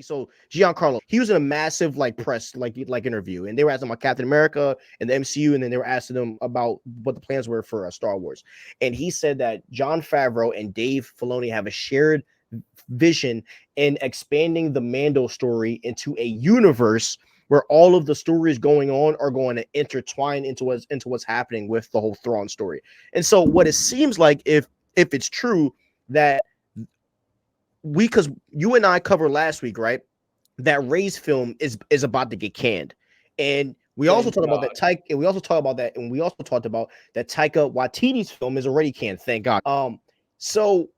So Giancarlo, he was in a massive like press like interview, and they were asking about Captain America and the MCU, and then they were asking him about what the plans were for Star Wars, and he said that Jon Favreau and Dave Filoni have a shared vision in expanding the Mando story into a universe where all of the stories going on are going to intertwine into what's happening with the whole Thrawn story. And so what it seems like, if it's true, that because you and I covered last week, right? That Rey's film is about to get canned, and we also Thank talked about God. that Taika, and we also talked about that, and we also talked about that Taika Waititi's film is already canned. Thank God. So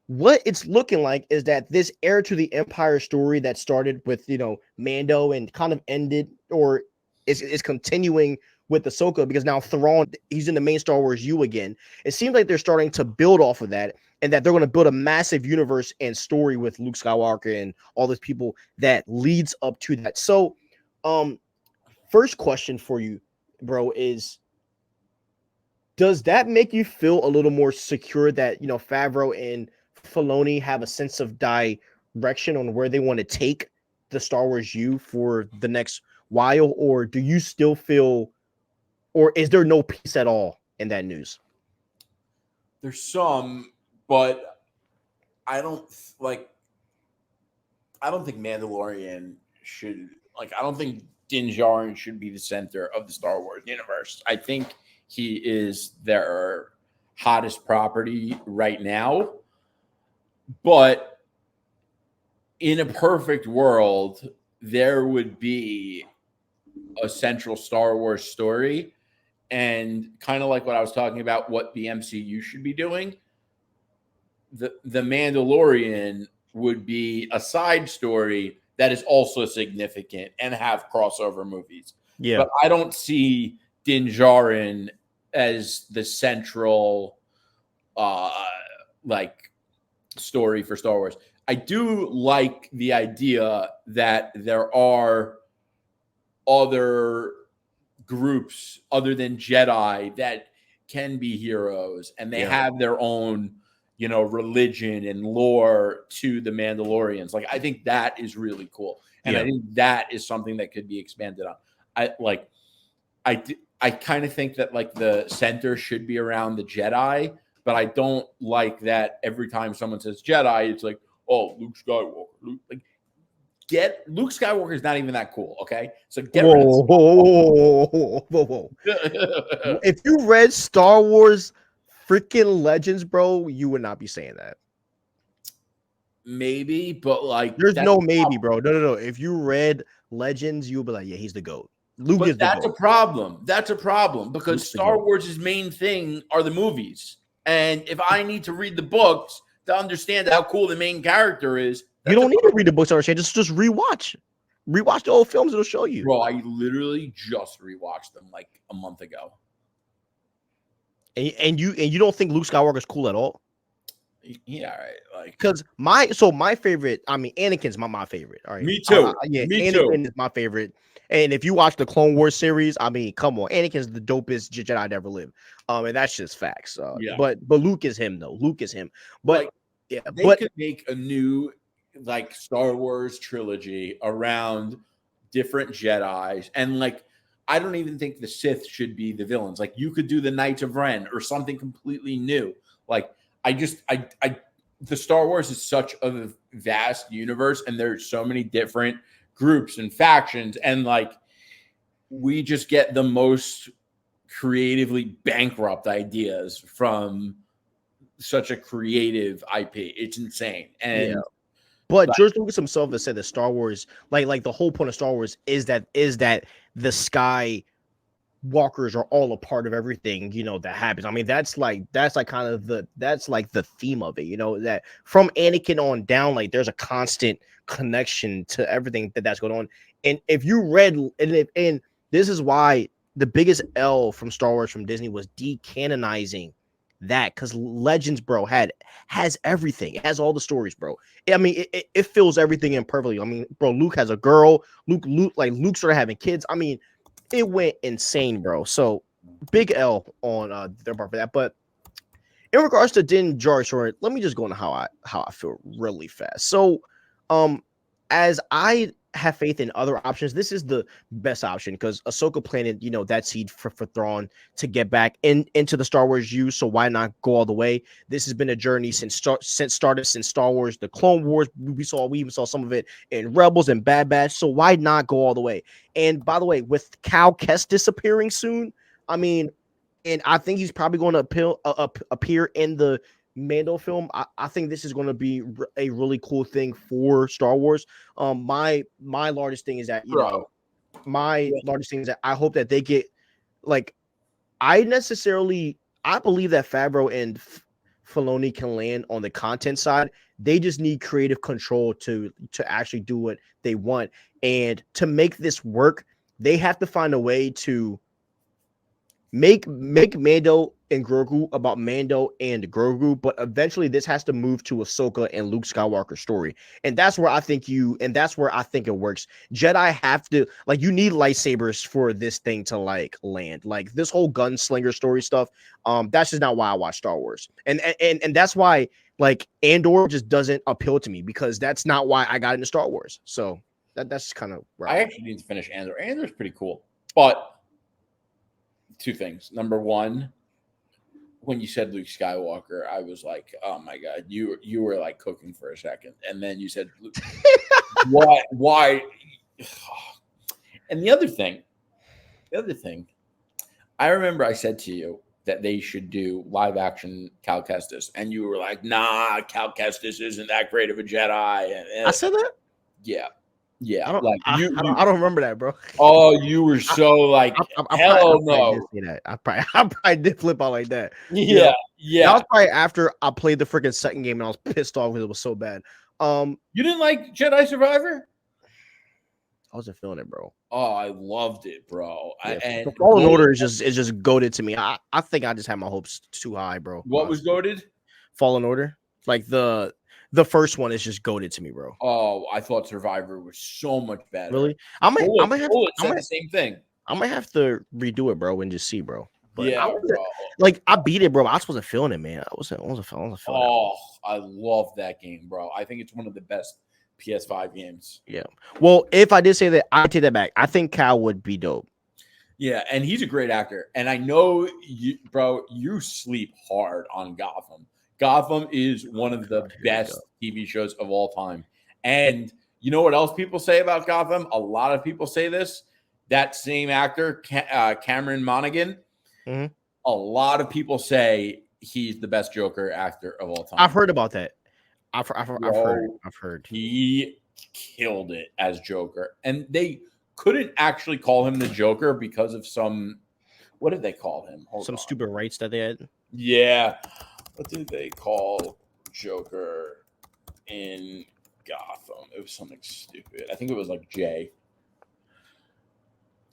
what it's looking like is that this heir to the Empire story that started with Mando and kind of ended or is continuing with Ahsoka, because now Thrawn, he's in the main Star Wars U again. It seems like they're starting to build off of that, and that they're going to build a massive universe and story with Luke Skywalker and all these people that leads up to that. So, first question for you, bro, is does that make you feel a little more secure that Favreau and Filoni have a sense of direction on where they want to take the Star Wars U for the next while, or do you still feel, or is there no peace at all in that news? There's some, but I don't think Mandalorian should I don't think Din Djarin should be the center of the Star Wars universe. I think he is their hottest property right now. But in a perfect world, there would be a central Star Wars story. And kind of like what I was talking about, what the MCU should be doing, the Mandalorian would be a side story that is also significant and have crossover movies. Yeah. But I don't see Din Djarin as the central story for Star Wars. I do like the idea that there are other groups other than Jedi that can be heroes, and they have their own religion and lore to the Mandalorians. I think that is really cool, and I think that is something that could be expanded on. I kind of think that the center should be around the Jedi, but I don't like that every time someone says Jedi, it's like, oh, Luke Skywalker. Luke Skywalker is not even that cool, okay? So get rid of whoa. If you read Star Wars freaking Legends, bro, you would not be saying that. Maybe, but there's no maybe, bro. No. If you read Legends, you'll be like, yeah, he's the GOAT. Luke is the that's GOAT. a problem. That's a problem because Luke's Star Wars' main thing are the movies. And if I need to read the books to understand how cool the main character is, you don't need to read the books to understand. Just rewatch the old films. It'll show you. Bro, I literally just rewatched them a month ago. And you don't think Luke Skywalker is cool at all? Yeah, right. Because my favorite. I mean, Anakin's my favorite. All right, me too. Anakin is my favorite. And if you watch the Clone Wars series, I mean, come on, Anakin's the dopest Jedi to ever live. And that's just facts. But Luke is him though. Luke is him. But they could make a new Star Wars trilogy around different Jedis, and I don't even think the Sith should be the villains. You could do the Knights of Ren or something completely new. The Star Wars is such a vast universe, and there's so many different groups and factions, and we just get the most creatively bankrupt ideas from such a creative IP. It's insane. And but George Lucas himself has said that Star Wars, like the whole point of Star Wars is that the Sky Walkers are all a part of everything that happens. I mean, that's kind of the theme of it, that from Anakin on down, there's a constant connection to everything that's going on. And if you read, and this is why the biggest L from Star Wars from Disney was decanonizing that, because Legends, bro, has everything. It has all the stories, bro. I mean, it fills everything in perfectly. I mean, bro, Luke has a girl. Luke started having kids. I mean, it went insane, bro. So big L on their part for that. But in regards to Din Djarin, let me just go into how I feel really fast. So as I have faith in other options, this is the best option because Ahsoka planted, that seed for Thrawn to get back into the Star Wars U. So why not go all the way? This has been a journey since Star Wars, the Clone Wars. We even saw some of it in Rebels and Bad Batch. So why not go all the way? And by the way, with Cal Kestis disappearing soon, I mean, and I think he's probably going to appear in the Mando film. I think this is going to be a really cool thing for Star Wars. My largest thing is that largest thing is that I hope that they get like I believe that Favreau and Filoni can land on the content side. They just need creative control to actually do what they want, and to make this work, they have to find a way to make Mando and Grogu about Mando and Grogu, but eventually this has to move to Ahsoka and Luke Skywalker's story. And that's where I think it works. Jedi have to, like, you need lightsabers for this thing to like land. Like this whole gunslinger story stuff, that's just not why I watch Star Wars. And that's why like Andor just doesn't appeal to me, because that's not why I got into Star Wars. So that's kind of where I actually need to finish Andor. Andor's pretty cool. But two things. Number one, when you said Luke Skywalker, I was like, "Oh my god, you were like cooking for a second," and then you said, Why?" And the other thing, I remember I said to you that they should do live action Cal Kestis, and you were like, "Nah, Cal Kestis isn't that great of a Jedi." And I said that. Yeah. Yeah, I don't remember that, bro. Oh, you were so like, hell no. I probably did flip out like that. Yeah, That was probably after I played the freaking second game and I was pissed off because it was so bad. You didn't like Jedi Survivor? I wasn't feeling it, bro. Oh, I loved it, bro. And Fallen Order is just goated to me. I think I just had my hopes too high, bro. What was goated? Fallen Order, like the first one is just goated to me, bro. Oh, I thought Survivor was so much better. Really? I might have the same thing. I might have to redo it, bro, and just see, bro. But yeah, bro. Like I beat it, bro. I wasn't feeling it, man. I wasn't feeling it. Oh, I love that game, bro. I think it's one of the best PS5 games. Yeah. Well, if I did say that, I take that back. I think Cal would be dope. Yeah, and he's a great actor. And I know you, bro, you sleep hard on Gotham. Gotham is one of the best TV shows of all time. And you know what else people say about Gotham? A lot of people say this. That same actor, Cameron Monaghan, a lot of people say he's the best Joker actor of all time. I've heard about that. I've heard. He killed it as Joker. And they couldn't actually call him the Joker because of what did they call him? Some stupid rights that they had. Yeah. What did they call Joker in Gotham? It was something stupid. I think it was like J.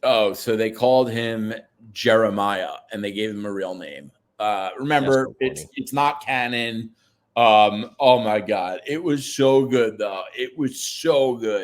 Oh, so they called him Jeremiah, and they gave him a real name. Remember, it's not canon. Oh my god, it was so good though. It was so good.